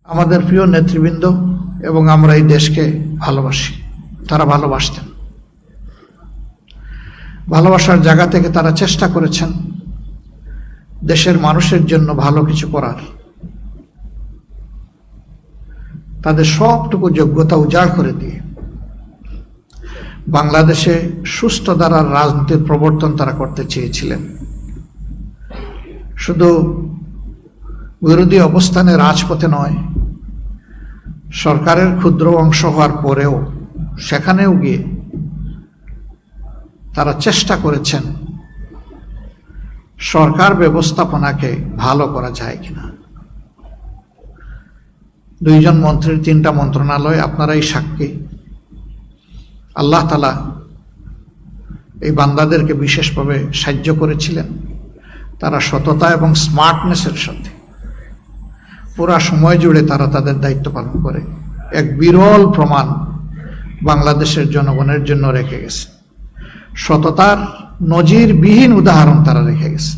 আমাদের প্রিয় নেতৃবৃন্দ এবং আমরা এই দেশকে ভালোবাসি। তারা ভালোবাসতেন, ভালোবাসার জায়গা থেকে তারা চেষ্টা করেছেন দেশের মানুষের জন্য ভালো কিছু করার। তাদের সবটুকু যোগ্যতা উজাড় করে দিয়ে বাংলাদেশে সুস্থ ধারার রাজনীতির প্রবর্তন তারা করতে চেয়েছিলেন। শুধু বিরোধী অবস্থানে রাজপথে নয়, সরকারের ক্ষুদ্র অংশ হওয়ার পরেও সেখানেও গিয়ে তারা চেষ্টা করেছেন সরকার ব্যবস্থাপনাকে ভালো করা যায় কিনা। 2 জন মন্ত্রীর 3টা মন্ত্রণালয়, আপনারাই সাক্ষী। আল্লাহ তাআলা এই বান্দাদেরকে বিশেষভাবে সাহায্য করেছিলেন। তারা সততা এবং স্মার্টনেসের সাথে পুরা সময় জুড়ে তারা তাদের দায়িত্ব পালন করে এক বিরল প্রমাণ বাংলাদেশের জনগণের জন্য রেখে গেছে। সততার নজিরবিহীন উদাহরণ তারা রেখে গেছে।